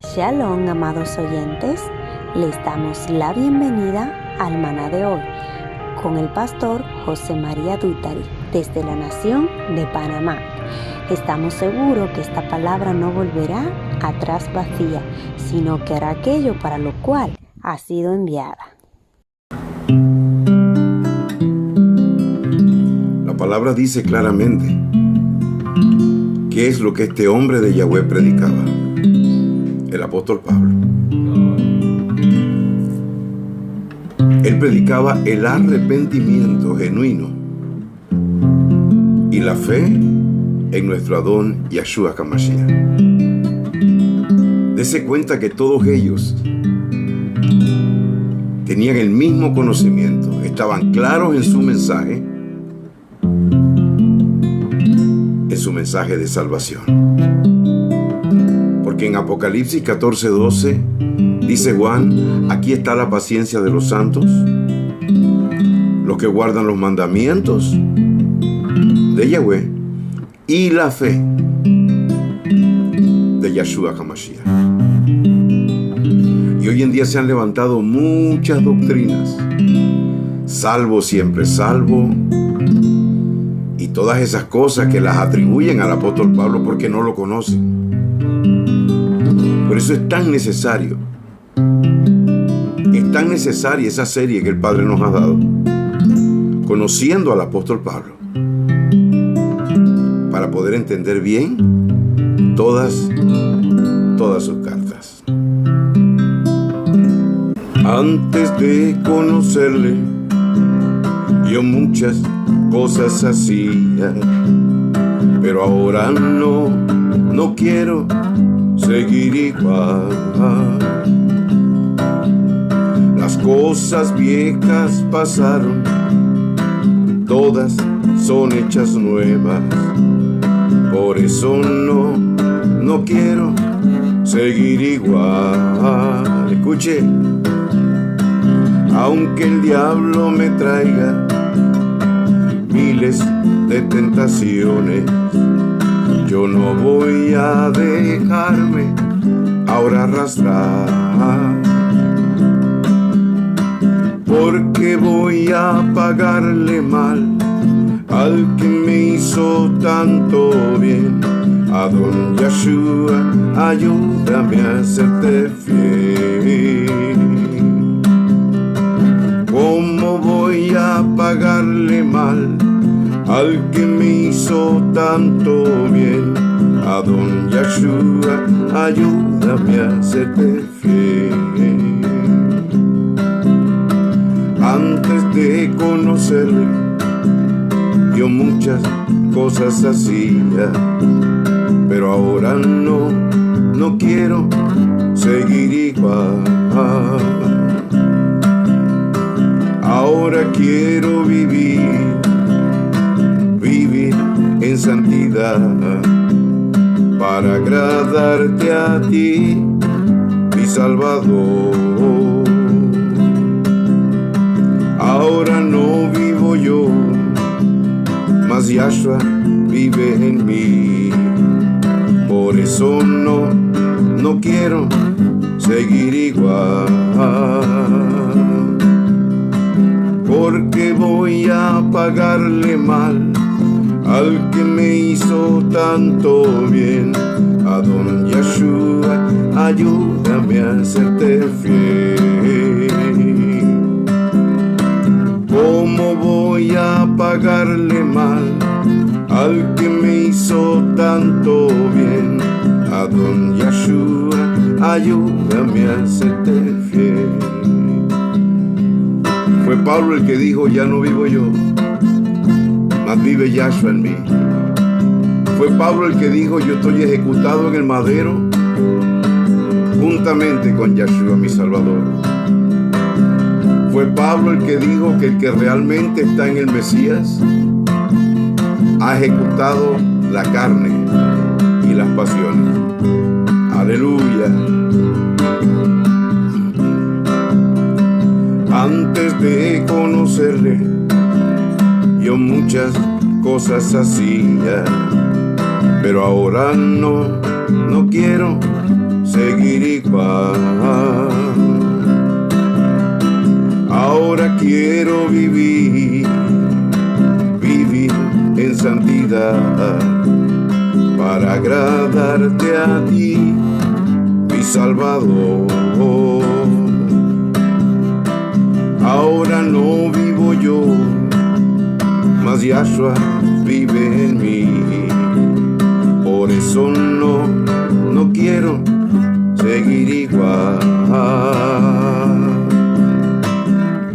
Shalom, amados oyentes, les damos la bienvenida al Maná de hoy con el pastor José María Dútari desde la nación de Panamá. Estamos seguros que esta palabra no volverá atrás vacía, sino que hará aquello para lo cual ha sido enviada. La palabra dice claramente qué es lo que este hombre de Yahweh predicaba, el apóstol Pablo. Él predicaba el arrepentimiento genuino y la fe en nuestro Adón Yahshua HaMashiach. Dese cuenta que todos ellos tenían el mismo conocimiento, estaban claros en su mensaje de salvación. Porque en Apocalipsis 14:12 dice Juan: aquí está la paciencia de los santos, los que guardan los mandamientos de Yahweh y la fe de Yahshua HaMashiach. Y hoy en día se han levantado muchas doctrinas, salvo siempre salvo, y todas esas cosas que las atribuyen al apóstol Pablo porque no lo conocen. Por eso es tan necesaria esa serie que el Padre nos ha dado, conociendo al apóstol Pablo, para poder entender bien todas sus cartas. Antes de conocerle, yo muchas cosas hacía, pero ahora no quiero seguir igual. Las cosas viejas pasaron, todas son hechas nuevas. Por eso no quiero seguir igual. Escuche, aunque el diablo me traiga miles de tentaciones, yo no voy a dejarme ahora arrastrar, porque voy a pagarle mal al que me hizo tanto bien. Adón Yahshua, ayúdame a serte fiel. ¿Cómo voy a pagarle mal al que me hizo tanto bien? Adón Yahshua, ayúdame a serte fiel. Antes de conocerle, yo muchas cosas hacía, pero ahora no quiero seguir igual. Ahora quiero vivir en santidad, para agradarte a ti, mi Salvador. Ahora no vivo yo, mas Yahshua vive en mí. Por eso no quiero seguir igual, porque voy a pagarle mal al que me hizo tanto bien. Adón Yahshua, ayúdame a serte fiel. ¿Cómo voy a pagarle mal al que me hizo tanto bien? Adón Yahshua, ayúdame a serte fiel. Fue Pablo el que dijo: ya no vivo yo, mas vive Yahshua en mí. Fue Pablo el que dijo: yo estoy ejecutado en el madero juntamente con Yahshua mi Salvador. Fue Pablo el que dijo que el que realmente está en el Mesías ha ejecutado la carne y las pasiones. Aleluya. Antes de conocerle, yo muchas cosas hacía, pero ahora no quiero seguir igual. Ahora quiero vivir en santidad para agradarte a ti, mi Salvador. Ahora no vivo yo, mas Yahshua vive en mí. Por eso no quiero seguir igual.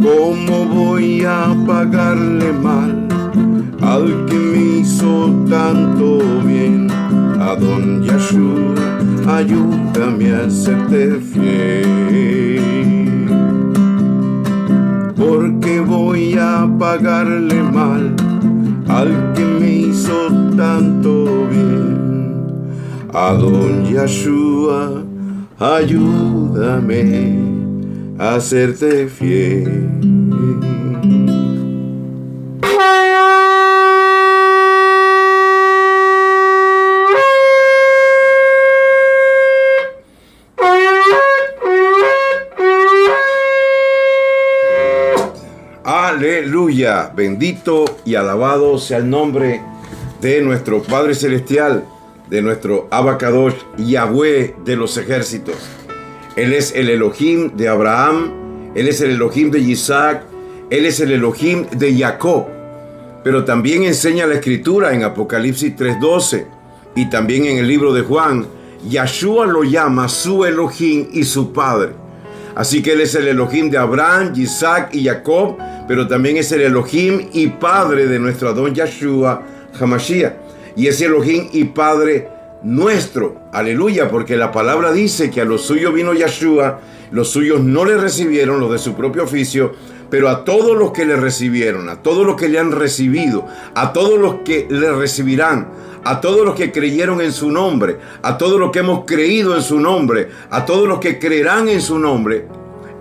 ¿Cómo voy a pagarle mal al que me hizo tanto bien? A don Yahshua, ayúdame a serte fiel. Porque voy a pagarle mal al que me hizo tanto bien. A don Yahshua, ayúdame a serte fiel. Aleluya, bendito y alabado sea el nombre de nuestro Padre Celestial, de nuestro Abacadosh, Yahweh de los ejércitos. Él es el Elohim de Abraham, Él es el Elohim de Isaac, Él es el Elohim de Jacob. Pero también enseña la Escritura en Apocalipsis 3:12 y también en el libro de Juan, Yahshua lo llama su Elohim y su Padre. Así que Él es el Elohim de Abraham, Isaac y Jacob, pero también es el Elohim y Padre de nuestro Adón Yahshua Hamashiach. Y es Elohim y Padre nuestro. Aleluya, porque la palabra dice que a los suyos vino Yahshua, los suyos no le recibieron, los de su propio oficio, pero a todos los que le recibieron, a todos los que le han recibido, a todos los que le recibirán, a todos los que creyeron en su nombre, a todos los que hemos creído en su nombre, a todos los que creerán en su nombre,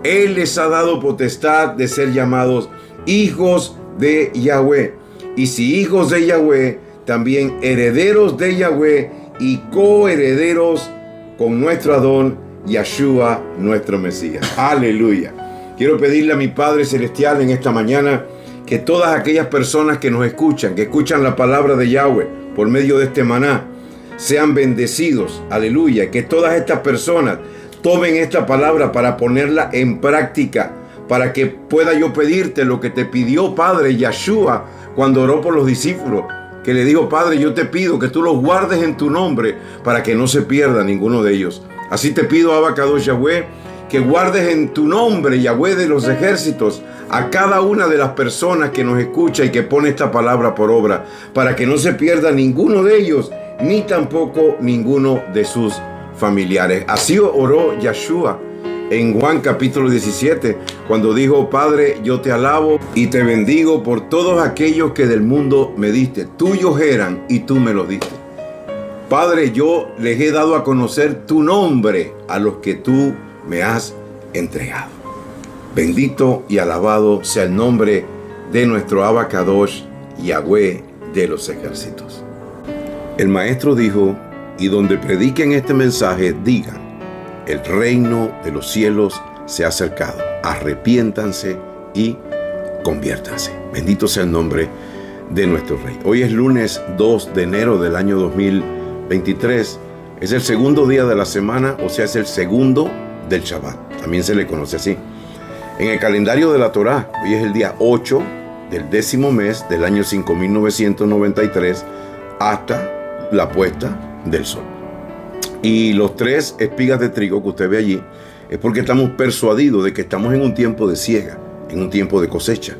Él les ha dado potestad de ser llamados hijos de Yahweh. Y si hijos de Yahweh, también herederos de Yahweh y coherederos con nuestro Adón Yahshua, nuestro Mesías. Aleluya. Quiero pedirle a mi Padre Celestial en esta mañana que todas aquellas personas que nos escuchan, que escuchan la palabra de Yahweh por medio de este maná, sean bendecidos. Aleluya. Que todas estas personas tomen esta palabra para ponerla en práctica, para que pueda yo pedirte lo que te pidió Padre Yahshua cuando oró por los discípulos, que le dijo: Padre, yo te pido que tú los guardes en tu nombre para que no se pierda ninguno de ellos. Así te pido, Abacadosh Yahweh, que guardes en tu nombre, Yahweh de los ejércitos, a cada una de las personas que nos escucha y que pone esta palabra por obra, para que no se pierda ninguno de ellos, ni tampoco ninguno de sus familiares. Así oró Yahshua en Juan capítulo 17, cuando dijo: Padre, yo te alabo y te bendigo por todos aquellos que del mundo me diste. Tuyos eran y tú me los diste. Padre, yo les he dado a conocer tu nombre a los que tú me has entregado. Bendito y alabado sea el nombre de nuestro Abacadosh, Yahweh de los ejércitos. El maestro dijo: y donde prediquen este mensaje, digan: el reino de los cielos se ha acercado. Arrepiéntanse y conviértanse. Bendito sea el nombre de nuestro Rey. Hoy es lunes 2 de enero del año 2023. Es el segundo día de la semana, o sea, es el segundo del Shabbat. También se le conoce así. En el calendario de la Torá, hoy es el día 8 del 10º mes del año 5993 hasta la puesta del sol. Y los 3 espigas de trigo que usted ve allí es porque estamos persuadidos de que estamos en un tiempo de siega, en un tiempo de cosecha.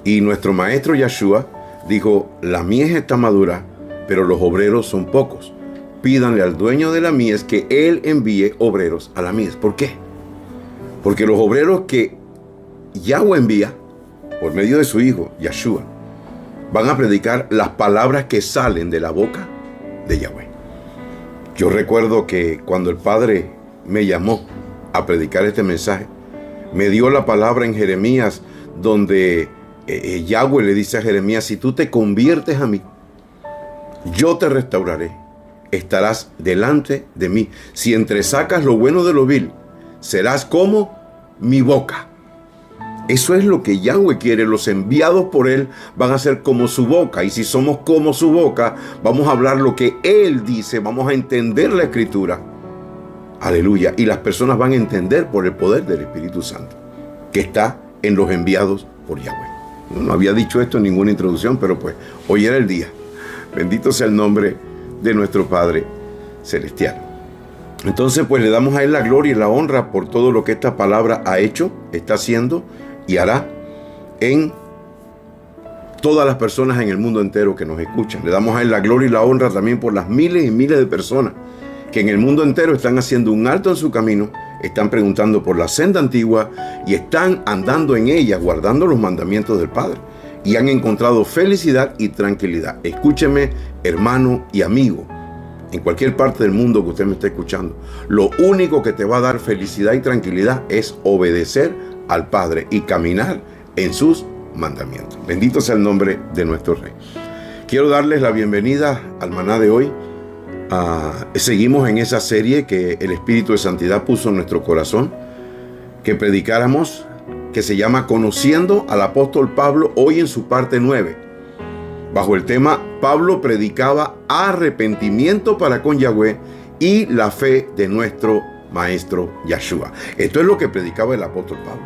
Y nuestro maestro Yahshua dijo: la mies está madura, pero los obreros son pocos. Pídanle al dueño de la mies que él envíe obreros a la mies. ¿Por qué? Porque los obreros que Yahweh envía por medio de su hijo Yahshua van a predicar las palabras que salen de la boca de Yahweh. Yo recuerdo que cuando el Padre me llamó a predicar este mensaje, me dio la palabra en Jeremías, donde Yahweh le dice a Jeremías: si tú te conviertes a mí, yo te restauraré estarás delante de mí. Si entresacas lo bueno de lo vil, serás como mi boca. Eso es lo que Yahweh quiere. Los enviados por Él van a ser como su boca. Y si somos como su boca, vamos a hablar lo que Él dice. Vamos a entender la Escritura. Aleluya. Y las personas van a entender por el poder del Espíritu Santo, que está en los enviados por Yahweh. No había dicho esto en ninguna introducción, pero pues hoy era el día. Bendito sea el nombre de nuestro Padre Celestial. Entonces pues le damos a Él la gloria y la honra por todo lo que esta palabra ha hecho, está haciendo y hará en todas las personas en el mundo entero que nos escuchan. Le damos a Él la gloria y la honra también por las miles y miles de personas que en el mundo entero están haciendo un alto en su camino, están preguntando por la senda antigua y están andando en ella, guardando los mandamientos del Padre. Y han encontrado felicidad y tranquilidad. Escúcheme, hermano y amigo, en cualquier parte del mundo que usted me esté escuchando, lo único que te va a dar felicidad y tranquilidad es obedecer al Padre y caminar en sus mandamientos. Bendito sea el nombre de nuestro Rey. Quiero darles la bienvenida al maná de hoy. Seguimos en esa serie que el Espíritu de Santidad puso en nuestro corazón, que predicáramos, que se llama Conociendo al Apóstol Pablo, hoy en su parte 9. Bajo el tema, Pablo predicaba arrepentimiento para con Yahweh y la fe de nuestro Maestro Yahshua. Esto es lo que predicaba el apóstol Pablo.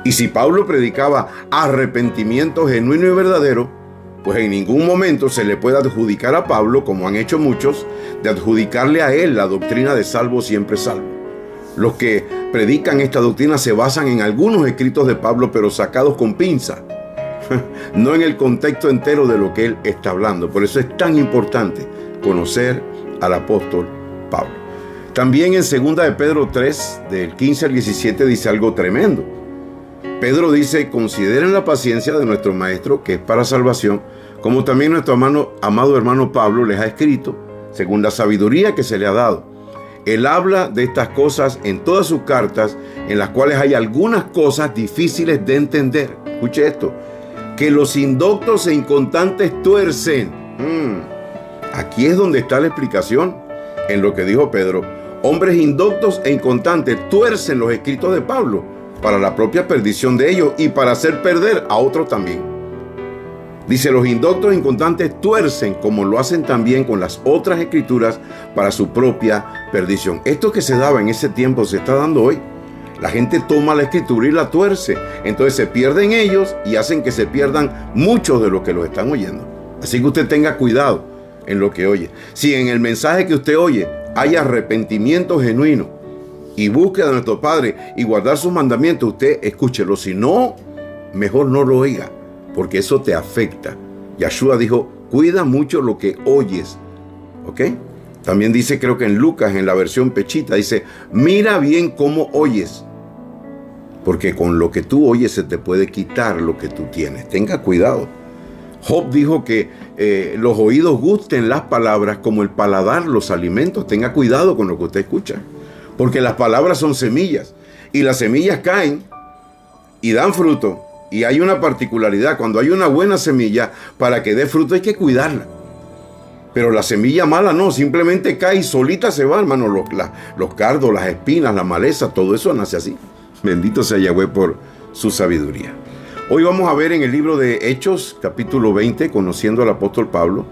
Y si Pablo predicaba arrepentimiento genuino y verdadero, pues en ningún momento se le puede adjudicar a Pablo, como han hecho muchos, de adjudicarle a él la doctrina de salvo siempre salvo. Los que predican esta doctrina se basan en algunos escritos de Pablo, pero sacados con pinza, no en el contexto entero de lo que él está hablando. Por eso es tan importante conocer al apóstol Pablo. También en 2 de Pedro 3, del 15 al 17, dice algo tremendo. Pedro dice: consideren la paciencia de nuestro Maestro, que es para salvación, como también nuestro amado hermano Pablo les ha escrito, según la sabiduría que se le ha dado. Él habla de estas cosas en todas sus cartas, en las cuales hay algunas cosas difíciles de entender. Escuche esto: que los indoctos e inconstantes tuercen. Aquí es donde está la explicación en lo que dijo Pedro. Hombres indoctos e inconstantes tuercen los escritos de Pablo para la propia perdición de ellos y para hacer perder a otros también. Dice: los indoctos e inconstantes tuercen, como lo hacen también con las otras escrituras, para su propia perdición. Esto que se daba en ese tiempo se está dando hoy. La gente toma la escritura y la tuerce. Entonces se pierden ellos y hacen que se pierdan muchos de los que lo están oyendo. Así que usted tenga cuidado en lo que oye. Si en el mensaje que usted oye hay arrepentimiento genuino y búsqueda de nuestro Padre y guardar sus mandamientos, usted escúchelo. Si no, mejor no lo oiga, porque eso te afecta. Yahshua dijo: cuida mucho lo que oyes. ¿Ok? También dice, creo que en Lucas, en la versión pechita, dice: mira bien cómo oyes, porque con lo que tú oyes se te puede quitar lo que tú tienes. Tenga cuidado. Job dijo que los oídos gusten las palabras como el paladar los alimentos. Tenga cuidado con lo que usted escucha, porque las palabras son semillas y las semillas caen y dan fruto. Y hay una particularidad: cuando hay una buena semilla, para que dé fruto hay que cuidarla. Pero la semilla mala no, simplemente cae y solita se va, hermano. Los cardos, las espinas, la maleza, todo eso nace así. Bendito sea Yahweh por su sabiduría. Hoy vamos a ver en el libro de Hechos, capítulo 20, conociendo al apóstol Pablo,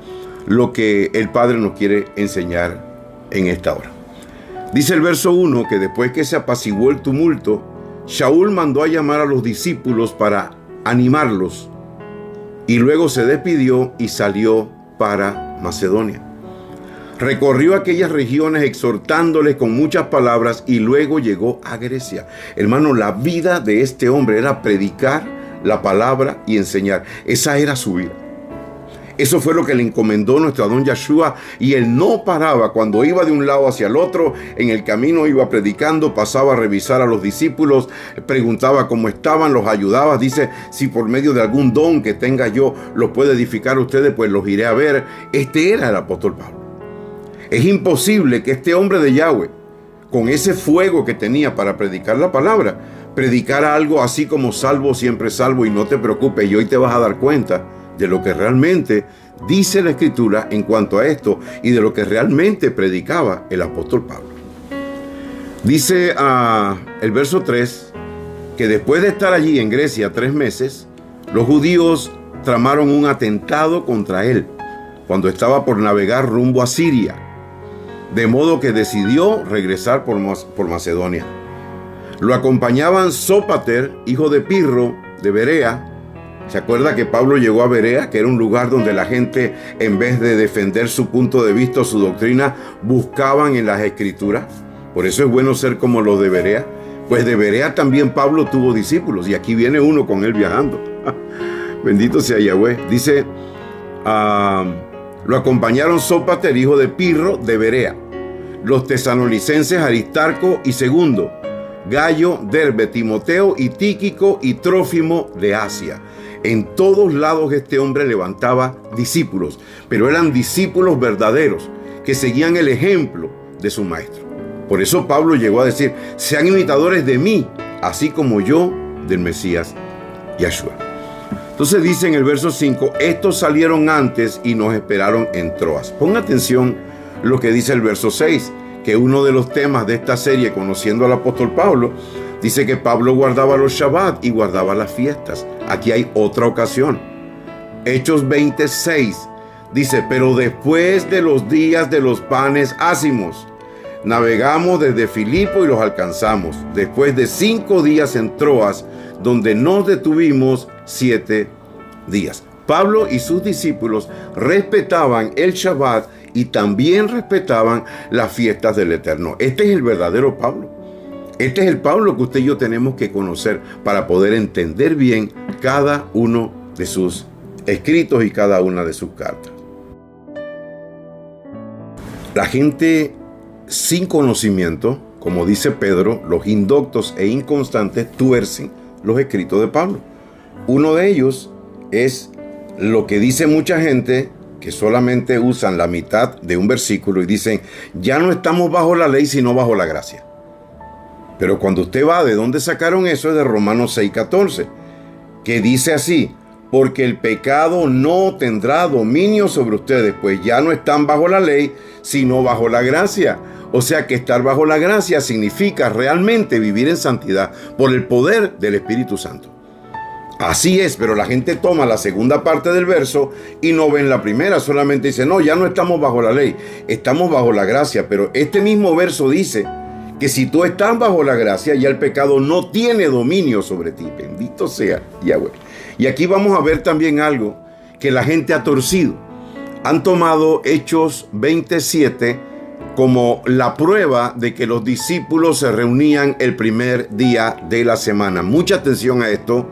lo que el Padre nos quiere enseñar en esta hora. Dice el verso 1 que después que se apaciguó el tumulto, Shaul mandó a llamar a los discípulos para animarlos, y luego se despidió y salió para Macedonia. Recorrió aquellas regiones exhortándoles con muchas palabras y luego llegó a Grecia. Hermano, la vida de este hombre era predicar la palabra y enseñar. Esa era su vida. Eso fue lo que le encomendó nuestro Adón Yahshua, y él no paraba. Cuando iba de un lado hacia el otro, en el camino iba predicando, pasaba a revisar a los discípulos, preguntaba cómo estaban, los ayudaba. Dice: si por medio de algún don que tenga yo los puede edificar a ustedes, pues los iré a ver. Este era el apóstol Pablo. Es imposible que este hombre de Yahweh, con ese fuego que tenía para predicar la palabra, predicara algo así como salvo siempre salvo y no te preocupes, y hoy te vas a dar cuenta de lo que realmente dice la Escritura en cuanto a esto y de lo que realmente predicaba el apóstol Pablo. Dice el verso 3 que después de estar allí en Grecia 3 meses, los judíos tramaron un atentado contra él cuando estaba por navegar rumbo a Siria, de modo que decidió regresar por Macedonia. Lo acompañaban Sópater, hijo de Pirro, de Berea. ¿Se acuerda que Pablo llegó a Berea, que era un lugar donde la gente, en vez de defender su punto de vista o su doctrina, buscaban en las Escrituras? Por eso es bueno ser como los de Berea. Pues de Berea también Pablo tuvo discípulos, y aquí viene uno con él viajando. Bendito sea Yahweh. Dice, lo acompañaron Sópater, hijo de Pirro, de Berea, los tesalonicenses Aristarco y Segundo, Gallo, Derbe, Timoteo y Tíquico y Trófimo de Asia. En todos lados este hombre levantaba discípulos, pero eran discípulos verdaderos que seguían el ejemplo de su maestro. Por eso Pablo llegó a decir, sean imitadores de mí, así como yo del Mesías Yahshua. Entonces dice en el verso 5, estos salieron antes y nos esperaron en Troas. Ponga atención lo que dice el verso 6, que uno de los temas de esta serie, conociendo al apóstol Pablo, dice que Pablo guardaba los Shabbat y guardaba las fiestas. Aquí hay otra ocasión. Hechos 26 dice, pero después de los días de los panes ácimos, navegamos desde Filipo y los alcanzamos, después de 5 días en Troas, donde nos detuvimos 7 días. Pablo y sus discípulos respetaban el Shabbat y también respetaban las fiestas del Eterno. Este es el verdadero Pablo. Este es el Pablo que usted y yo tenemos que conocer para poder entender bien cada uno de sus escritos y cada una de sus cartas. La gente sin conocimiento, como dice Pedro, los indoctos e inconstantes tuercen los escritos de Pablo. Uno de ellos es lo que dice mucha gente, que solamente usan la mitad de un versículo y dicen, ya no estamos bajo la ley, sino bajo la gracia. Pero cuando usted va, ¿de dónde sacaron eso? Es de Romanos 6:14, que dice así, porque el pecado no tendrá dominio sobre ustedes, pues ya no están bajo la ley, sino bajo la gracia. O sea que estar bajo la gracia significa realmente vivir en santidad por el poder del Espíritu Santo. Así es, pero la gente toma la segunda parte del verso y no ven la primera, solamente dice, no, ya no estamos bajo la ley, estamos bajo la gracia. Pero este mismo verso dice que si tú estás bajo la gracia, ya el pecado no tiene dominio sobre ti. Bendito sea Yahweh. Y aquí vamos a ver también algo que la gente ha torcido. Han tomado Hechos 27 como la prueba de que los discípulos se reunían el primer día de la semana. Mucha atención a esto,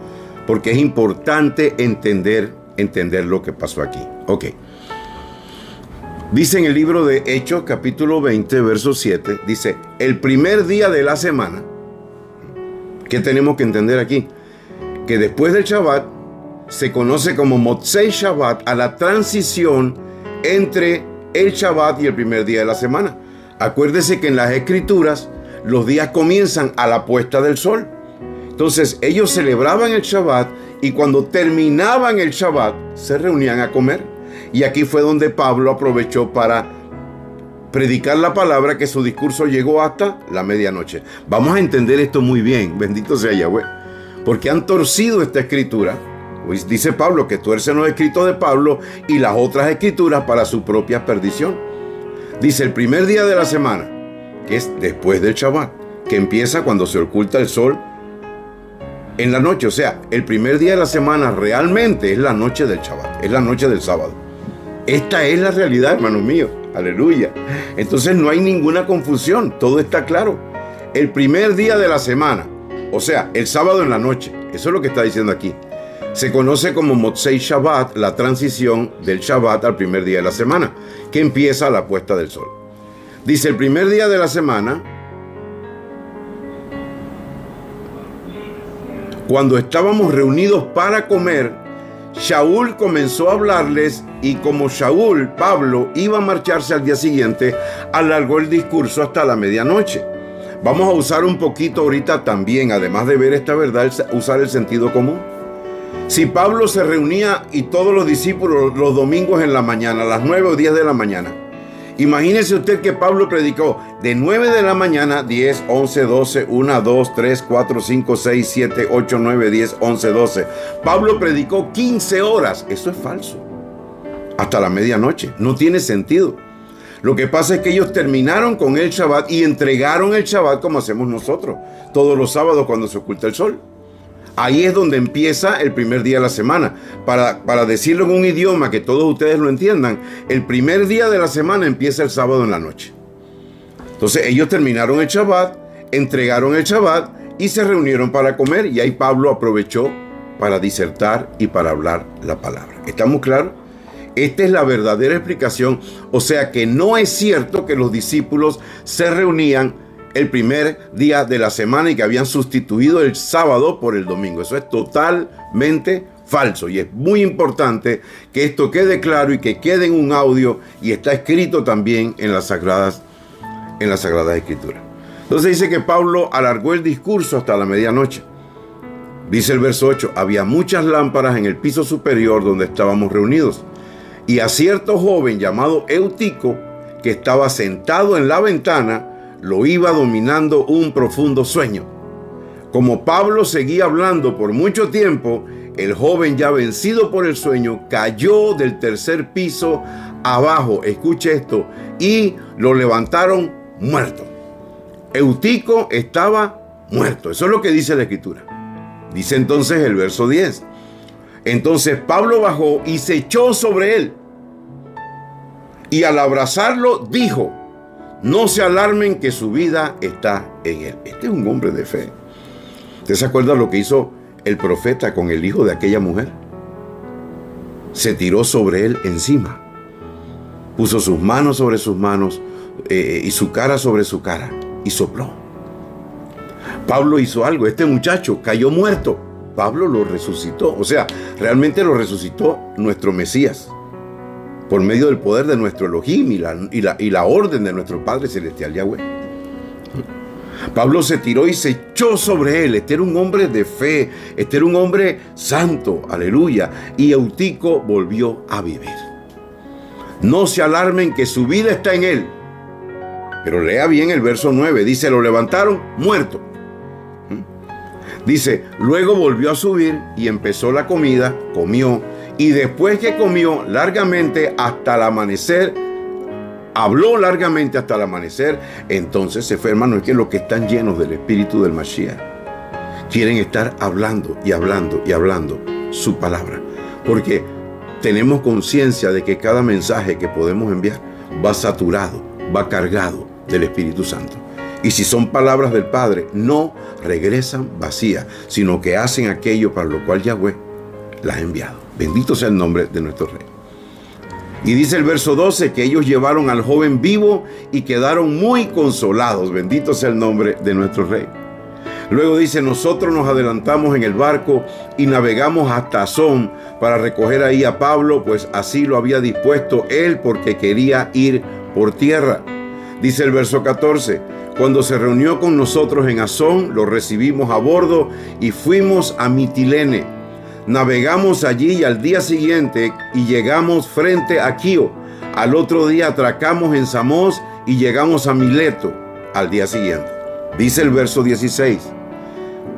porque es importante entender lo que pasó aquí. Ok. Dice en el libro de Hechos, capítulo 20, verso 7, dice, el primer día de la semana. ¿Qué tenemos que entender aquí? Que después del Shabbat se conoce como Motzei Shabbat, a la transición entre el Shabbat y el primer día de la semana. Acuérdese que en las Escrituras los días comienzan a la puesta del sol. Entonces ellos celebraban el Shabbat y cuando terminaban el Shabbat se reunían a comer. Y aquí fue donde Pablo aprovechó para predicar la palabra, que su discurso llegó hasta la medianoche. Vamos a entender esto muy bien, bendito sea Yahweh, porque han torcido esta escritura. Pues dice Pablo que tuercen los escritos de Pablo y las otras escrituras para su propia perdición. Dice el primer día de la semana, que es después del Shabbat, que empieza cuando se oculta el sol en la noche. O sea, el primer día de la semana realmente es la noche del Shabbat, es la noche del sábado. Esta es la realidad, hermanos míos. Aleluya. Entonces no hay ninguna confusión, todo está claro. El primer día de la semana, o sea, el sábado en la noche, eso es lo que está diciendo aquí, se conoce como Motzei Shabbat, la transición del Shabbat al primer día de la semana, que empieza a la puesta del sol. Dice, el primer día de la semana, cuando estábamos reunidos para comer, Shaul comenzó a hablarles y como Shaul, Pablo, iba a marcharse al día siguiente, alargó el discurso hasta la medianoche. Vamos a usar un poquito ahorita también, además de ver esta verdad, usar el sentido común. Si Pablo se reunía y todos los discípulos los domingos en la mañana, a las 9 o 10 de la mañana, imagínese usted que Pablo predicó de 9 de la mañana, 10, 11, 12, 1, 2, 3, 4, 5, 6, 7, 8, 9, 10, 11, 12. Pablo predicó 15 horas. Eso es falso. Hasta la medianoche. No tiene sentido. Lo que pasa es que ellos terminaron con el Shabbat y entregaron el Shabbat como hacemos nosotros todos los sábados cuando se oculta el sol. Ahí es donde empieza el primer día de la semana. Para decirlo en un idioma que todos ustedes lo entiendan, el primer día de la semana empieza el sábado en la noche. Entonces ellos terminaron el Shabbat, entregaron el Shabbat y se reunieron para comer. Y ahí Pablo aprovechó para disertar y para hablar la palabra. ¿Estamos claros? Esta es la verdadera explicación. O sea que no es cierto que los discípulos se reunían el primer día de la semana y que habían sustituido el sábado por el domingo. Eso es totalmente falso y es muy importante que esto quede claro y que quede en un audio y está escrito también en las Sagradas Escrituras. Entonces dice que Pablo alargó el discurso hasta la medianoche. Dice el verso 8, había muchas lámparas en el piso superior donde estábamos reunidos y a cierto joven llamado Eutico que estaba sentado en la ventana lo iba dominando un profundo sueño. Como Pablo seguía hablando por mucho tiempo, el joven ya vencido por el sueño cayó del tercer piso abajo, escuche esto, y lo levantaron muerto. Eutico estaba muerto. Eso es lo que dice la Escritura. Dice entonces el verso 10. Entonces Pablo bajó y se echó sobre él. Y al abrazarlo dijo, no se alarmen que su vida está en él. Este es un hombre de fe. ¿Usted se acuerda lo que hizo el profeta con el hijo de aquella mujer? Se tiró sobre él encima. Puso sus manos sobre sus manos y su cara sobre su cara y sopló. Pablo hizo algo. Este muchacho cayó muerto. Pablo lo resucitó. O sea, realmente lo resucitó nuestro Mesías, por medio del poder de nuestro Elohim y la orden de nuestro Padre Celestial Yahweh. Pablo se tiró y se echó sobre él. Este era un hombre de fe, este era un hombre santo, aleluya. Y Eutico volvió a vivir. No se alarmen que su vida está en él. Pero lea bien el verso 9, dice, lo levantaron muerto. Dice, luego volvió a subir y empezó la comida, comió. Y después que comió largamente hasta el amanecer, habló largamente hasta el amanecer, entonces se fue. Hermano, es que los que están llenos del espíritu del Mashiach quieren estar hablando y hablando y hablando su palabra. Porque tenemos conciencia de que cada mensaje que podemos enviar va saturado, va cargado del Espíritu Santo. Y si son palabras del Padre, no regresan vacías, sino que hacen aquello para lo cual Yahweh las ha enviado. Bendito sea el nombre de nuestro Rey. Y dice el verso 12 que ellos llevaron al joven vivo y quedaron muy consolados. Bendito sea el nombre de nuestro Rey. Luego dice, nosotros nos adelantamos en el barco y navegamos hasta Asón para recoger ahí a Pablo, pues así lo había dispuesto él porque quería ir por tierra. Dice el verso 14, cuando se reunió con nosotros en Asón, lo recibimos a bordo y fuimos a Mitilene. Navegamos allí y al día siguiente y llegamos frente a Quío. Al otro día atracamos en Samos y llegamos a Mileto al día siguiente. Dice el verso 16.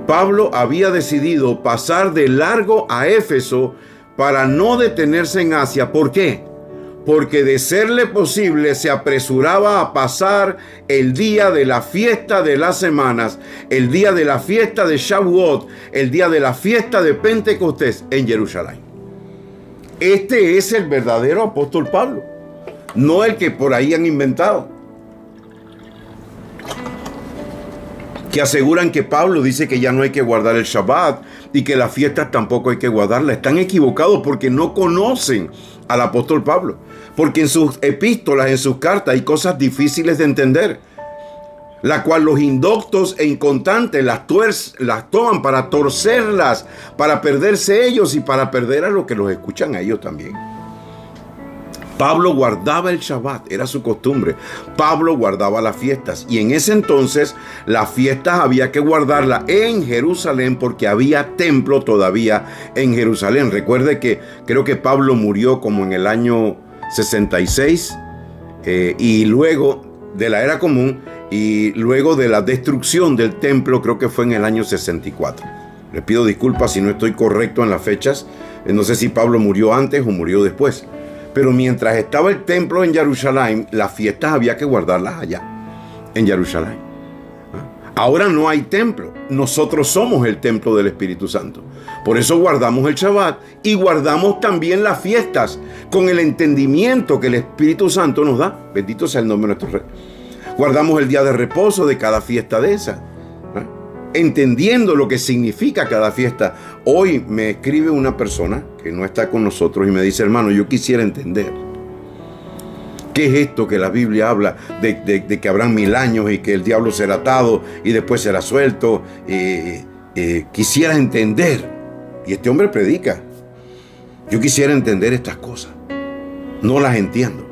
Pablo había decidido pasar de largo a Éfeso para no detenerse en Asia. ¿Por qué? Porque de serle posible se apresuraba a pasar el día de la fiesta de las semanas, el día de la fiesta de Shavuot, el día de la fiesta de Pentecostés en Jerusalén. Este es el verdadero apóstol Pablo, no el que por ahí han inventado, que aseguran que Pablo dice que ya no hay que guardar el Shabbat y que las fiestas tampoco hay que guardarlas. Están equivocados porque no conocen al apóstol Pablo, porque en sus epístolas, en sus cartas hay cosas difíciles de entender, la cual los indoctos e inconstantes las toman para torcerlas, para perderse ellos y para perder a los que los escuchan a ellos también. Pablo guardaba el Shabbat, era su costumbre. Pablo guardaba las fiestas y en ese entonces las fiestas había que guardarlas en Jerusalén porque había templo todavía en Jerusalén. Recuerde que creo que Pablo murió como en el año 66 y luego de la era común y luego de la destrucción del templo creo que fue en el año 64. Les pido disculpas si no estoy correcto en las fechas. No sé si Pablo murió antes o murió después. Pero mientras estaba el templo en Jerusalén, las fiestas había que guardarlas allá, en Jerusalén. Ahora no hay templo. Nosotros somos el templo del Espíritu Santo. Por eso guardamos el Shabbat y guardamos también las fiestas con el entendimiento que el Espíritu Santo nos da. Bendito sea el nombre de nuestro Rey. Guardamos el día de reposo de cada fiesta de esa, entendiendo lo que significa cada fiesta. Hoy me escribe una persona que no está con nosotros y me dice: hermano, yo quisiera entender qué es esto que la Biblia habla de que habrán 1000 años y que el diablo será atado y después será suelto. Quisiera entender. Y este hombre predica. Yo quisiera entender estas cosas. No las entiendo.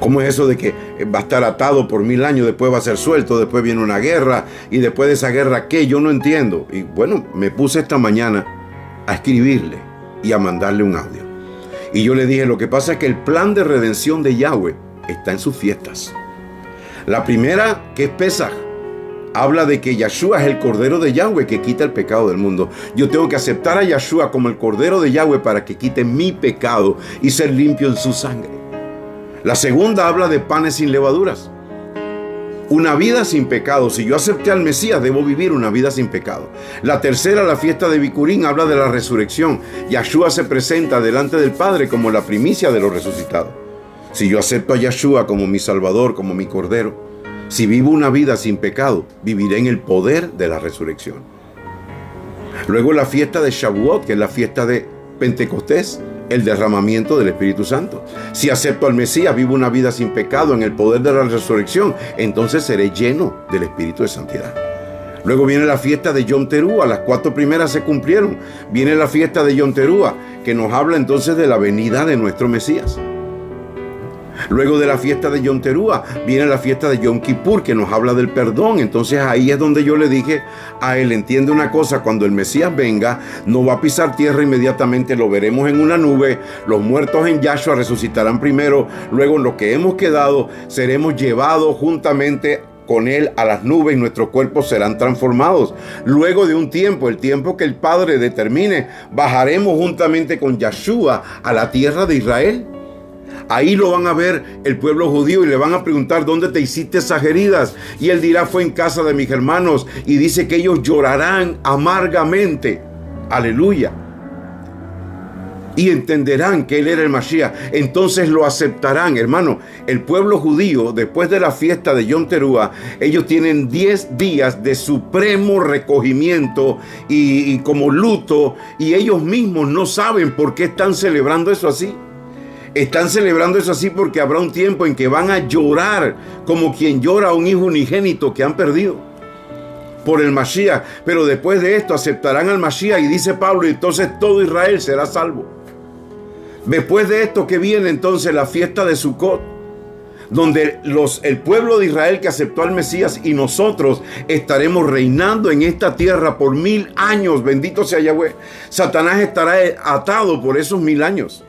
¿Cómo es eso de que va a estar atado por 1000 años, después va a ser suelto, después viene una guerra y después de esa guerra qué? Yo no entiendo. Y bueno, me puse esta mañana a escribirle y a mandarle un audio. Y yo le dije: lo que pasa es que el plan de redención de Yahweh está en sus fiestas. La primera, que es Pesaj, habla de que Yahshua es el Cordero de Yahweh que quita el pecado del mundo. Yo tengo que aceptar a Yahshua como el Cordero de Yahweh para que quite mi pecado y ser limpio en su sangre. La segunda habla de panes sin levaduras. Una vida sin pecado. Si yo acepté al Mesías, debo vivir una vida sin pecado. La tercera, la fiesta de Bikurim, habla de la resurrección. Yahshua se presenta delante del Padre como la primicia de los resucitados. Si yo acepto a Yahshua como mi Salvador, como mi Cordero, si vivo una vida sin pecado, viviré en el poder de la resurrección. Luego la fiesta de Shavuot, que es la fiesta de Pentecostés, el derramamiento del Espíritu Santo. Si acepto al Mesías, vivo una vida sin pecado en el poder de la resurrección, entonces seré lleno del Espíritu de santidad. Luego viene la fiesta de Yom Teruah, las 4 primeras se cumplieron. Viene la fiesta de Yom Teruah, que nos habla entonces de la venida de nuestro Mesías. Luego de la fiesta de Yom Teruah viene la fiesta de Yom Kippur, que nos habla del perdón. Entonces ahí es donde yo le dije a él: entiende una cosa, cuando el Mesías venga, no va a pisar tierra inmediatamente, lo veremos en una nube, los muertos en Yahshua resucitarán primero, luego los que hemos quedado seremos llevados juntamente con él a las nubes y nuestros cuerpos serán transformados. Luego de un tiempo, el tiempo que el Padre determine, bajaremos juntamente con Yahshua a la tierra de Israel. Ahí lo van a ver el pueblo judío y le van a preguntar: ¿dónde te hiciste esas heridas? Y él dirá: fue en casa de mis hermanos. Y dice que ellos llorarán amargamente. Aleluya. Y entenderán que él era el Mashiach. Entonces lo aceptarán. Hermano, el pueblo judío, después de la fiesta de Yom Teruah, ellos tienen 10 días de supremo recogimiento y como luto. Y ellos mismos no saben por qué están celebrando eso así. Están celebrando eso así porque habrá un tiempo en que van a llorar como quien llora a un hijo unigénito que han perdido por el Mashiach. Pero después de esto aceptarán al Mashiach y dice Pablo: entonces todo Israel será salvo. Después de esto que viene entonces la fiesta de Sukkot, donde el pueblo de Israel que aceptó al Mesías y nosotros estaremos reinando en esta tierra por 1000 años. Bendito sea Yahweh. Satanás estará atado por esos 1000 años.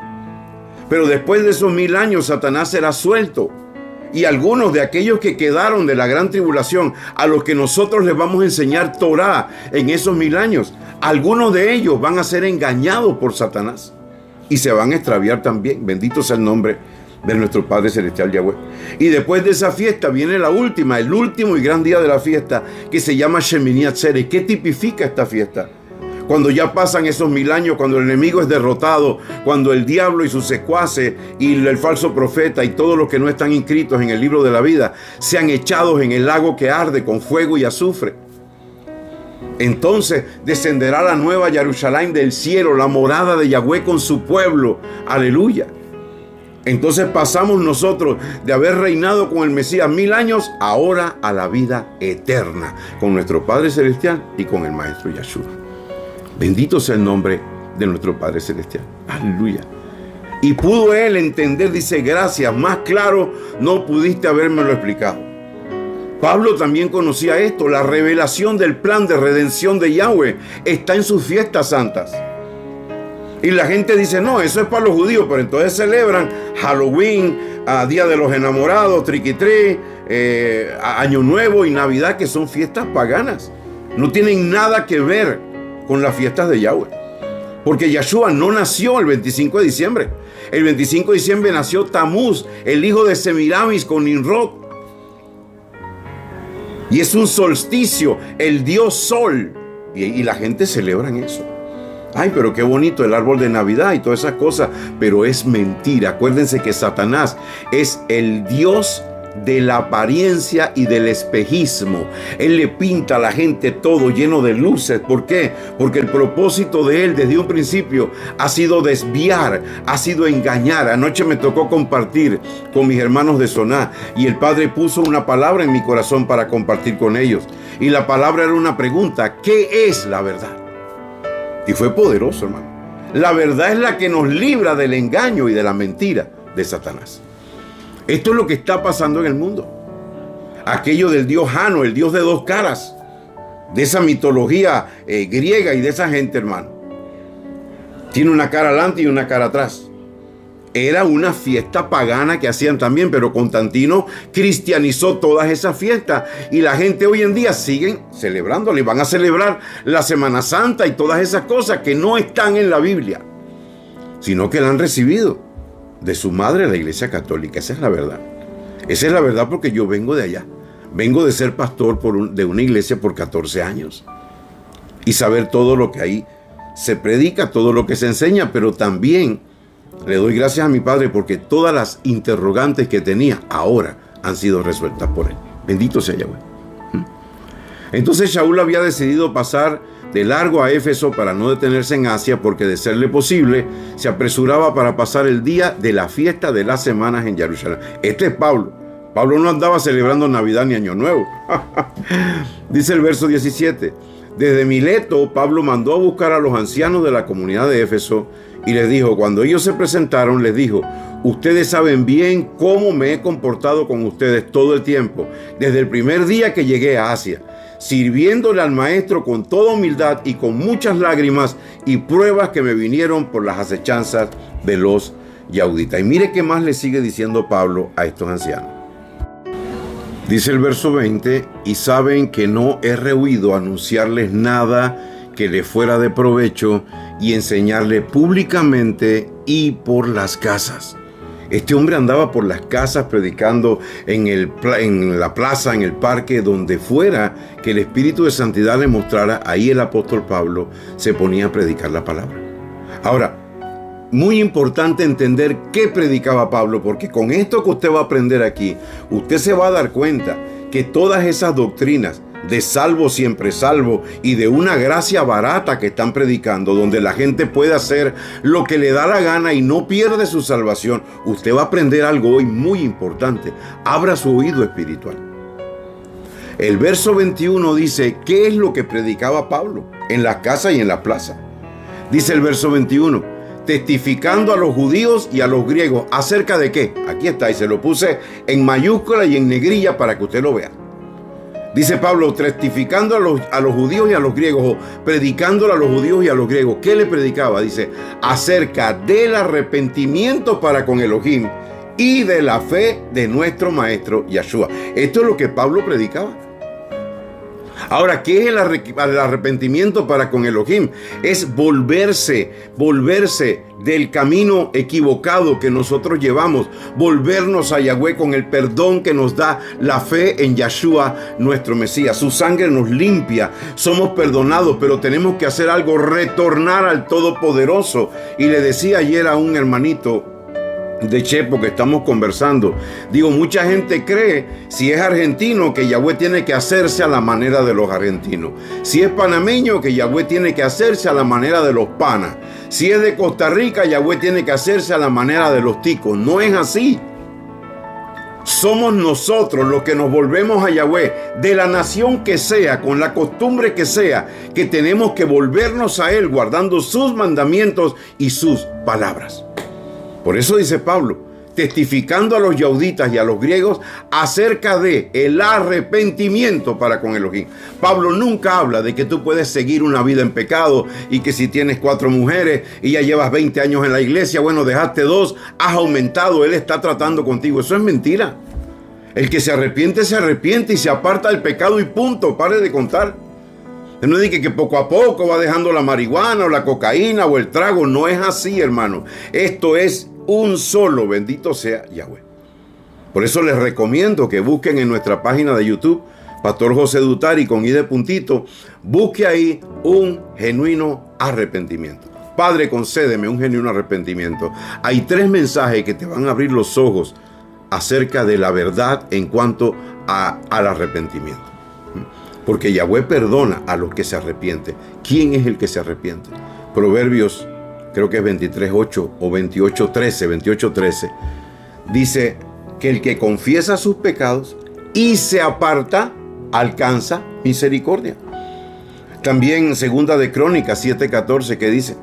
Pero después de esos 1000 años, Satanás será suelto. Y algunos de aquellos que quedaron de la gran tribulación, a los que nosotros les vamos a enseñar Torah en esos 1000 años, algunos de ellos van a ser engañados por Satanás. Y se van a extraviar también. Bendito sea el nombre de nuestro Padre Celestial Yahweh. Y después de esa fiesta viene la última, el último y gran día de la fiesta, que se llama Shemini Atzeret. ¿Qué tipifica esta fiesta? Cuando ya pasan esos 1000 años, cuando el enemigo es derrotado, cuando el diablo y sus secuaces y el falso profeta y todos los que no están inscritos en el libro de la vida sean echados en el lago que arde con fuego y azufre. Entonces descenderá la nueva Jerusalén del cielo, la morada de Yahweh con su pueblo. Aleluya. Entonces pasamos nosotros de haber reinado con el Mesías 1000 años, ahora a la vida eterna, con nuestro Padre Celestial y con el Maestro Yahshua. Bendito sea el nombre de nuestro Padre Celestial. Aleluya. Y pudo él entender, dice, gracias, más claro no pudiste habérmelo explicado. Pablo también conocía esto, la revelación del plan de redención de Yahweh está en sus fiestas santas. Y la gente dice, no, eso es para los judíos, pero entonces celebran Halloween, Día de los Enamorados, Triquitrí, Año Nuevo y Navidad, que son fiestas paganas. No tienen nada que ver con las fiestas de Yahweh. Porque Yahshua no nació el 25 de diciembre. El 25 de diciembre nació Tamuz, el hijo de Semiramis con Nimrod. Y es un solsticio, el dios sol. Y la gente celebra eso. Ay, pero qué bonito el árbol de Navidad y todas esas cosas. Pero es mentira. Acuérdense que Satanás es el dios de la apariencia y del espejismo. Él le pinta a la gente todo lleno de luces. ¿Por qué? Porque el propósito de él desde un principio ha sido desviar, ha sido engañar. Anoche me tocó compartir con mis hermanos de Soná y el Padre puso una palabra en mi corazón para compartir con ellos. Y la palabra era una pregunta: ¿qué es la verdad? Y fue poderoso, hermano. La verdad es la que nos libra del engaño y de la mentira de Satanás. Esto es lo que está pasando en el mundo. Aquello del dios Jano, el dios de dos caras, de esa mitología griega y de esa gente, hermano. Tiene una cara adelante y una cara atrás. Era una fiesta pagana que hacían también, pero Constantino cristianizó todas esas fiestas y la gente hoy en día siguen celebrándole. Van a celebrar la Semana Santa y todas esas cosas que no están en la Biblia, sino que la han recibido de su madre, la Iglesia Católica. Esa es la verdad. Esa es la verdad, porque yo vengo de allá. Vengo de ser pastor de una iglesia por 14 años y saber todo lo que ahí se predica, todo lo que se enseña, pero también le doy gracias a mi Padre porque todas las interrogantes que tenía ahora han sido resueltas por él. Bendito sea Yahweh. Entonces Shaul había decidido pasar de largo a Éfeso para no detenerse en Asia, porque de serle posible se apresuraba para pasar el día de la fiesta de las semanas en Jerusalén. Este es Pablo. Pablo no andaba celebrando Navidad ni Año Nuevo. Dice el verso 17. Desde Mileto, Pablo mandó a buscar a los ancianos de la comunidad de Éfeso y les dijo, cuando ellos se presentaron, les dijo: ustedes saben bien cómo me he comportado con ustedes todo el tiempo, desde el primer día que llegué a Asia, sirviéndole al maestro con toda humildad y con muchas lágrimas y pruebas que me vinieron por las acechanzas de los yauditas. Y mire qué más le sigue diciendo Pablo a estos ancianos. Dice el verso 20, y saben que no he rehuido anunciarles nada que le fuera de provecho y enseñarle públicamente y por las casas. Este hombre andaba por las casas predicando en la plaza, en el parque, donde fuera que el Espíritu de Santidad le mostrara. Ahí el apóstol Pablo se ponía a predicar la palabra. Ahora, muy importante entender qué predicaba Pablo, porque con esto que usted va a aprender aquí, usted se va a dar cuenta que todas esas doctrinas de salvo siempre salvo y de una gracia barata que están predicando, donde la gente puede hacer lo que le da la gana y no pierde su salvación, usted va a aprender algo hoy muy importante. Abra su oído espiritual. El verso 21 dice, ¿qué es lo que predicaba Pablo en la casa y en la plaza? Dice el verso 21, testificando a los judíos y a los griegos. ¿Acerca de qué? Aquí está, y se lo puse en mayúscula y en negrilla para que usted lo vea. Dice Pablo, testificando a los judíos y a los griegos, o predicándole a los judíos y a los griegos. ¿Qué le predicaba? Dice, acerca del arrepentimiento para con Elohim y de la fe de nuestro maestro Yahshua. Esto es lo que Pablo predicaba. Ahora, ¿qué es el arrepentimiento para con Elohim? Es volverse del camino equivocado que nosotros llevamos, volvernos a Yahweh con el perdón que nos da la fe en Yahshua, nuestro Mesías. Su sangre nos limpia, somos perdonados, pero tenemos que hacer algo, retornar al Todopoderoso. Y le decía ayer a un hermanito de Chepo que estamos conversando, digo, mucha gente cree, si es argentino, que Yahweh tiene que hacerse a la manera de los argentinos, si es panameño, que Yahweh tiene que hacerse a la manera de los panas, si es de Costa Rica, Yahweh tiene que hacerse a la manera de los ticos. No es así. Somos nosotros los que nos volvemos a Yahweh, de la nación que sea, con la costumbre que sea, que tenemos que volvernos a Él guardando sus mandamientos y sus palabras. Por eso dice Pablo, testificando a los yauditas y a los griegos acerca de el arrepentimiento para con Elohim. Pablo nunca habla de que tú puedes seguir una vida en pecado y que si tienes 4 mujeres y ya llevas 20 años en la iglesia, bueno, dejaste 2, has aumentado, Él está tratando contigo. Eso es mentira. El que se arrepiente y se aparta del pecado y punto, pare de contar. No diga que poco a poco va dejando la marihuana o la cocaína o el trago. No es así, hermano. Esto es un solo, bendito sea Yahweh. Por eso les recomiendo que busquen en nuestra página de YouTube, Pastor José Dutari con I de puntito, busque ahí un genuino arrepentimiento. Padre, concédeme un genuino arrepentimiento. Hay 3 mensajes que te van a abrir los ojos acerca de la verdad en cuanto al arrepentimiento. Porque Yahweh perdona a los que se arrepienten. ¿Quién es el que se arrepiente? Proverbios, creo que es 23:8 o 28:13, dice que el que confiesa sus pecados y se aparta, alcanza misericordia. También segunda de Crónicas 7:14 que dice,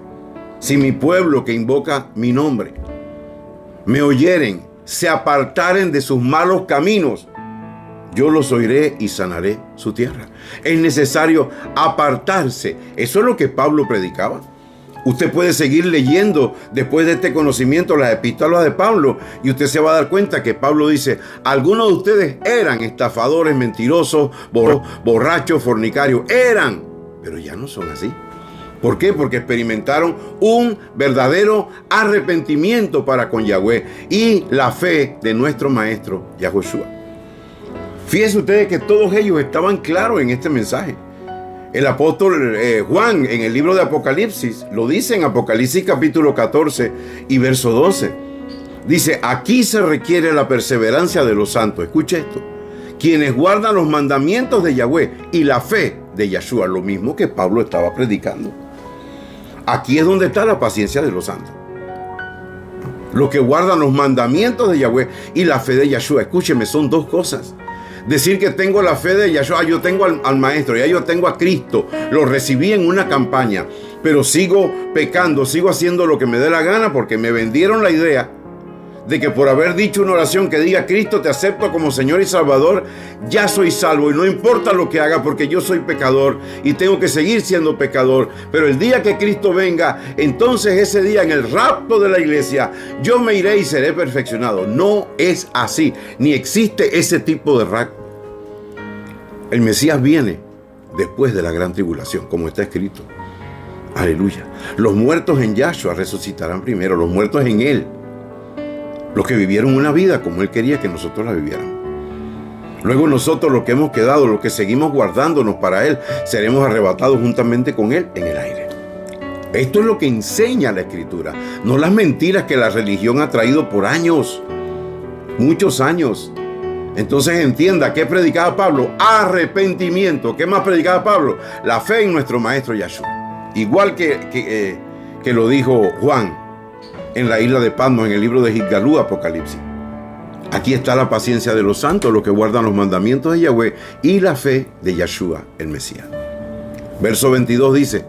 si mi pueblo que invoca mi nombre me oyeren, se apartaren de sus malos caminos, yo los oiré y sanaré su tierra. Es necesario apartarse. Eso es lo que Pablo predicaba. Usted puede seguir leyendo después de este conocimiento las epístolas de Pablo y usted se va a dar cuenta que Pablo dice, algunos de ustedes eran estafadores, mentirosos, borrachos, fornicarios, eran, pero ya no son así. ¿Por qué? Porque experimentaron un verdadero arrepentimiento para con Yahweh y la fe de nuestro maestro Yahushua. Fíjense ustedes que todos ellos estaban claros en este mensaje. El apóstol Juan en el libro de Apocalipsis lo dice en Apocalipsis capítulo 14 y verso 12. Dice, aquí se requiere la perseverancia de los santos. Escuche esto. Quienes guardan los mandamientos de Yahweh y la fe de Yahshua, lo mismo que Pablo estaba predicando. Aquí es donde está la paciencia de los santos. Los que guardan los mandamientos de Yahweh y la fe de Yahshua. Escúcheme, son 2 cosas. Decir que tengo la fe de Yahshua, yo tengo al maestro, ya yo tengo a Cristo, lo recibí en una campaña, pero sigo pecando, sigo haciendo lo que me dé la gana porque me vendieron la idea de que por haber dicho una oración que diga Cristo te acepto como Señor y Salvador, ya soy salvo y no importa lo que haga porque yo soy pecador y tengo que seguir siendo pecador. Pero el día que Cristo venga, entonces ese día en el rapto de la iglesia, yo me iré y seré perfeccionado. No es así, ni existe ese tipo de rapto. El Mesías viene después de la gran tribulación, como está escrito. Aleluya. Los muertos en Yahshua resucitarán primero, los muertos en Él. Los que vivieron una vida como Él quería que nosotros la viviéramos. Luego nosotros, los que hemos quedado, los que seguimos guardándonos para Él, seremos arrebatados juntamente con Él en el aire. Esto es lo que enseña la Escritura, no las mentiras que la religión ha traído por años, muchos años. Entonces entienda, ¿qué predicaba Pablo? Arrepentimiento. ¿Qué más predicaba Pablo? La fe en nuestro Maestro Yahshua. Igual que lo dijo Juan en la isla de Patmos, en el libro de Gitgalú, Apocalipsis. Aquí está la paciencia de los santos, los que guardan los mandamientos de Yahweh y la fe de Yahshua, el Mesías. Verso 22 dice,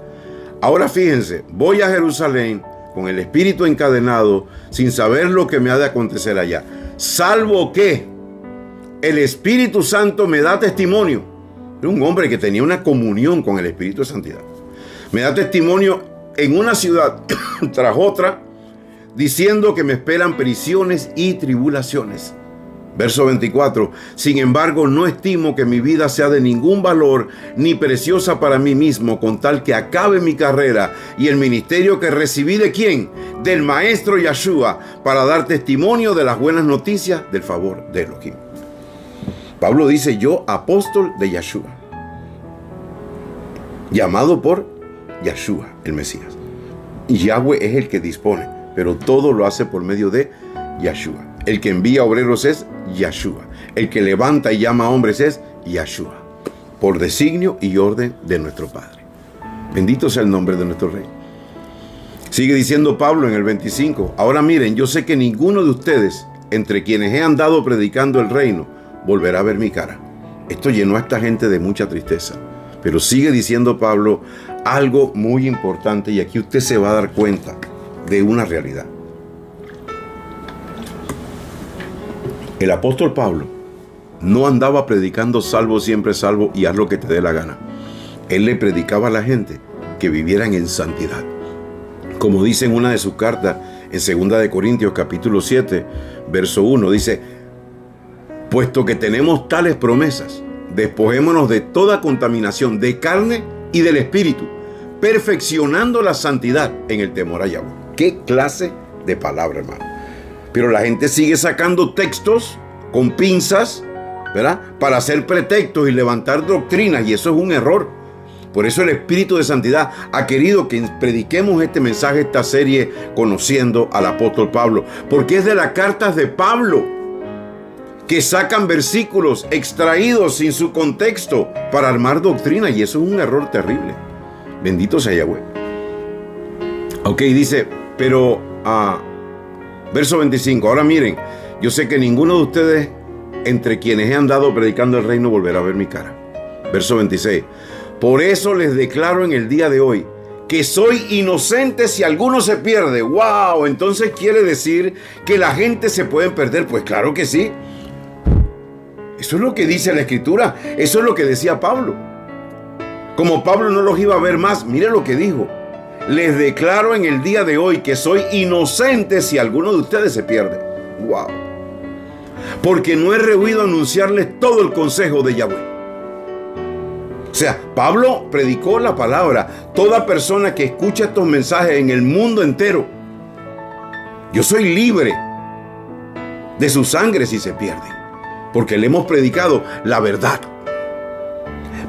ahora fíjense, voy a Jerusalén con el espíritu encadenado, sin saber lo que me ha de acontecer allá, salvo que el Espíritu Santo me da testimonio. Era un hombre que tenía una comunión con el Espíritu de Santidad. Me da testimonio en una ciudad tras otra, diciendo que me esperan prisiones y tribulaciones. Verso 24. Sin embargo, no estimo que mi vida sea de ningún valor ni preciosa para mí mismo, con tal que acabe mi carrera y el ministerio que recibí ¿de quién? Del Maestro Yahshua, para dar testimonio de las buenas noticias del favor de Elohim. Pablo dice, yo apóstol de Yahshua, llamado por Yahshua, el Mesías. Y Yahweh es el que dispone, pero todo lo hace por medio de Yahshua. El que envía obreros es Yahshua. El que levanta y llama a hombres es Yahshua, por designio y orden de nuestro Padre. Bendito sea el nombre de nuestro Rey. Sigue diciendo Pablo en el 25. Ahora miren, yo sé que ninguno de ustedes, entre quienes he andado predicando el reino, volverá a ver mi cara. Esto llenó a esta gente de mucha tristeza. Pero sigue diciendo Pablo algo muy importante, y aquí usted se va a dar cuenta de una realidad. El apóstol Pablo no andaba predicando salvo siempre salvo y haz lo que te dé la gana. Él le predicaba a la gente que vivieran en santidad. Como dice en una de sus cartas, en 2 de Corintios capítulo 7, verso 1, dice: puesto que tenemos tales promesas, despojémonos de toda contaminación de carne y del espíritu, perfeccionando la santidad en el temor a Yahweh. ¿Qué clase de palabra, hermano? Pero la gente sigue sacando textos con pinzas, ¿verdad?, para hacer pretextos y levantar doctrinas, y eso es un error. Por eso el Espíritu de Santidad ha querido que prediquemos este mensaje, esta serie, conociendo al apóstol Pablo, porque es de las cartas de Pablo que sacan versículos extraídos sin su contexto para armar doctrina, y eso es un error terrible. Bendito sea Yahweh. Ok, dice, pero verso 25, ahora miren, yo sé que ninguno de ustedes entre quienes he andado predicando el reino volverá a ver mi cara. Verso 26, por eso les declaro en el día de hoy que soy inocente si alguno se pierde. ¡Wow! Entonces quiere decir que la gente se puede perder. Pues claro que sí. Eso es lo que dice la Escritura. Eso es lo que decía Pablo. Como Pablo no los iba a ver más, mire lo que dijo. Les declaro en el día de hoy que soy inocente si alguno de ustedes se pierde. ¡Wow! Porque no he rehuido anunciarles todo el consejo de Yahweh. O sea, Pablo predicó la palabra. Toda persona que escucha estos mensajes en el mundo entero, yo soy libre de su sangre si se pierden, porque le hemos predicado la verdad.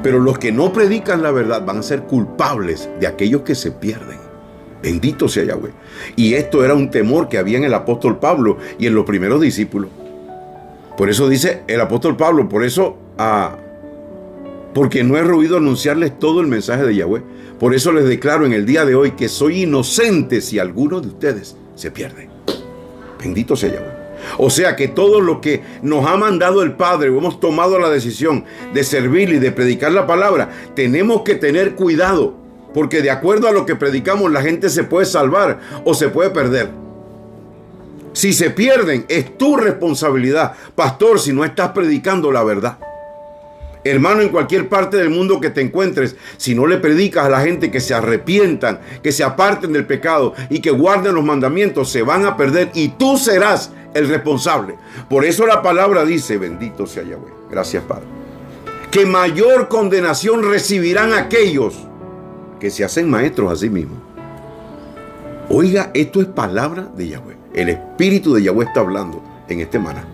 Pero los que no predican la verdad van a ser culpables de aquellos que se pierden. Bendito sea Yahweh. Y esto era un temor que había en el apóstol Pablo y en los primeros discípulos. Por eso dice el apóstol Pablo, porque no he rehuido anunciarles todo el mensaje de Yahweh. Por eso les declaro en el día de hoy que soy inocente si alguno de ustedes se pierde. Bendito sea Yahweh. O sea que todo lo que nos ha mandado el Padre, o hemos tomado la decisión de servir y de predicar la palabra, tenemos que tener cuidado, porque de acuerdo a lo que predicamos, la gente se puede salvar o se puede perder. Si se pierden, es tu responsabilidad, pastor, si no estás predicando la verdad. Hermano, en cualquier parte del mundo que te encuentres, si no le predicas a la gente que se arrepientan, que se aparten del pecado y que guarden los mandamientos, se van a perder y tú serás el responsable. Por eso la palabra dice, bendito sea Yahweh, gracias Padre, que mayor condenación recibirán aquellos que se hacen maestros a sí mismos. Oiga, esto es palabra de Yahweh. El Espíritu de Yahweh está hablando en este maná.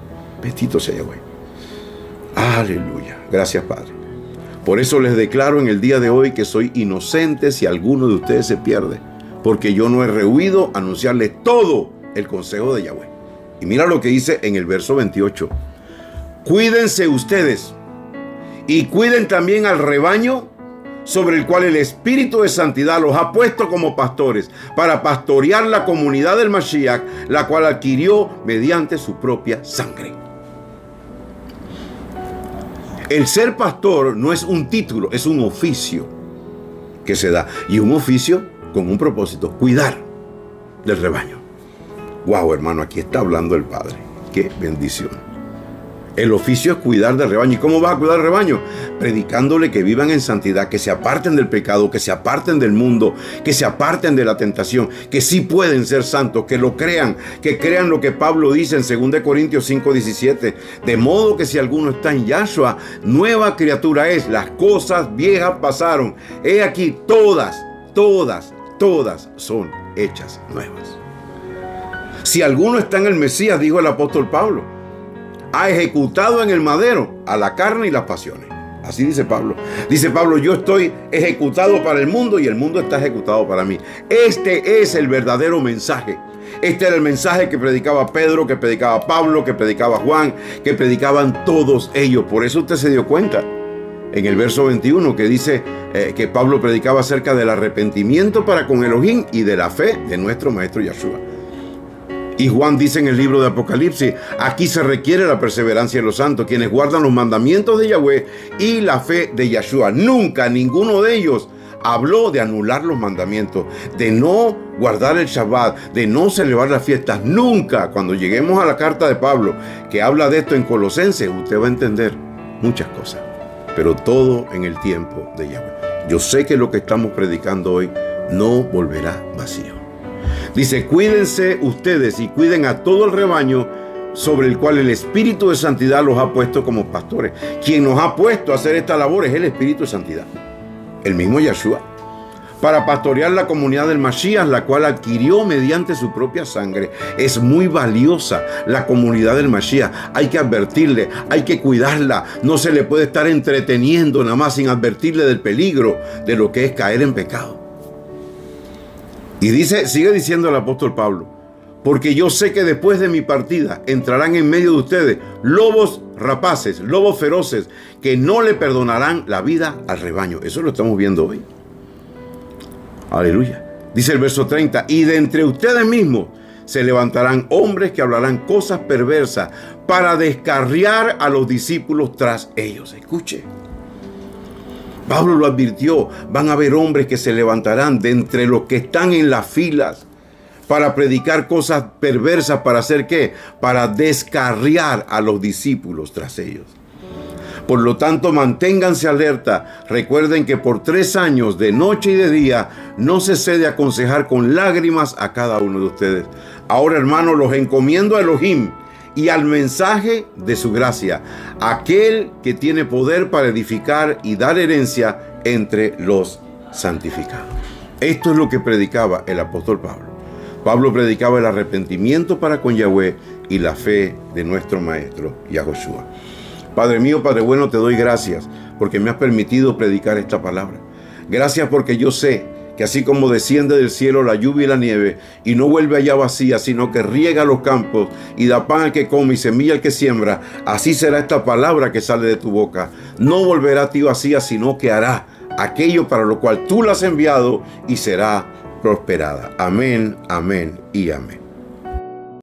Bendito sea Yahweh. Aleluya. Gracias, Padre. Por eso les declaro en el día de hoy que soy inocente si alguno de ustedes se pierde, porque yo no he rehuido anunciarles todo el consejo de Yahweh. Y mira lo que dice en el verso 28. Cuídense ustedes y cuiden también al rebaño sobre el cual el Espíritu de Santidad los ha puesto como pastores para pastorear la comunidad del Mashiach, la cual adquirió mediante su propia sangre. El ser pastor no es un título, es un oficio que se da. Y un oficio con un propósito, cuidar del rebaño. Wow, hermano, aquí está hablando el Padre. Qué bendición. El oficio es cuidar del rebaño. ¿Y cómo vas a cuidar del rebaño? Predicándole que vivan en santidad, que se aparten del pecado, que se aparten del mundo, que se aparten de la tentación, que sí pueden ser santos, que lo crean, que crean lo que Pablo dice en 2 Corintios 5:17. De modo que si alguno está en Yahshua, nueva criatura es. Las cosas viejas pasaron. He aquí, todas son hechas nuevas. Si alguno está en el Mesías, dijo el apóstol Pablo, ha ejecutado en el madero a la carne y las pasiones. Así dice Pablo. Dice Pablo, yo estoy ejecutado para el mundo y el mundo está ejecutado para mí. Este es el verdadero mensaje. Este era el mensaje que predicaba Pedro, que predicaba Pablo, que predicaba Juan, que predicaban todos ellos. Por eso usted se dio cuenta en el verso 21 que dice que Pablo predicaba acerca del arrepentimiento para con Elohim y de la fe de nuestro Maestro Yahshua. Y Juan dice en el libro de Apocalipsis, aquí se requiere la perseverancia de los santos, quienes guardan los mandamientos de Yahweh y la fe de Yahshua. Nunca ninguno de ellos habló de anular los mandamientos, de no guardar el Shabbat, de no celebrar las fiestas. Nunca, cuando lleguemos a la carta de Pablo, que habla de esto en Colosenses, usted va a entender muchas cosas, pero todo en el tiempo de Yahweh. Yo sé que lo que estamos predicando hoy no volverá vacío. Dice, cuídense ustedes y cuiden a todo el rebaño sobre el cual el Espíritu de Santidad los ha puesto como pastores. Quien nos ha puesto a hacer esta labor es el Espíritu de Santidad, el mismo Yahshua, para pastorear la comunidad del Mashiach, la cual adquirió mediante su propia sangre. Es muy valiosa la comunidad del Mashiach. Hay que advertirle, hay que cuidarla. No se le puede estar entreteniendo nada más sin advertirle del peligro de lo que es caer en pecado. Y sigue diciendo el apóstol Pablo, porque yo sé que después de mi partida entrarán en medio de ustedes lobos rapaces, lobos feroces, que no le perdonarán la vida al rebaño. Eso lo estamos viendo hoy. Aleluya. Dice el verso 30, y de entre ustedes mismos se levantarán hombres que hablarán cosas perversas para descarriar a los discípulos tras ellos. Escuche. Pablo lo advirtió, van a haber hombres que se levantarán de entre los que están en las filas para predicar cosas perversas, ¿para hacer qué? Para descarriar a los discípulos tras ellos. Por lo tanto, manténganse alerta. Recuerden que por 3 años, de noche y de día, no cesé de aconsejar con lágrimas a cada uno de ustedes. Ahora, hermanos, los encomiendo a Elohim y al mensaje de su gracia, aquel que tiene poder para edificar y dar herencia entre los santificados. Esto es lo que predicaba el apóstol Pablo. Pablo predicaba el arrepentimiento para con Yahweh y la fe de nuestro maestro Yahoshua. Padre mío, Padre bueno, te doy gracias porque me has permitido predicar esta palabra. Gracias porque yo sé que así como desciende del cielo la lluvia y la nieve y no vuelve allá vacía, sino que riega los campos y da pan al que come y semilla al que siembra, así será esta palabra que sale de tu boca. No volverá a ti vacía, sino que hará aquello para lo cual tú la has enviado y será prosperada. Amén, amén y amén.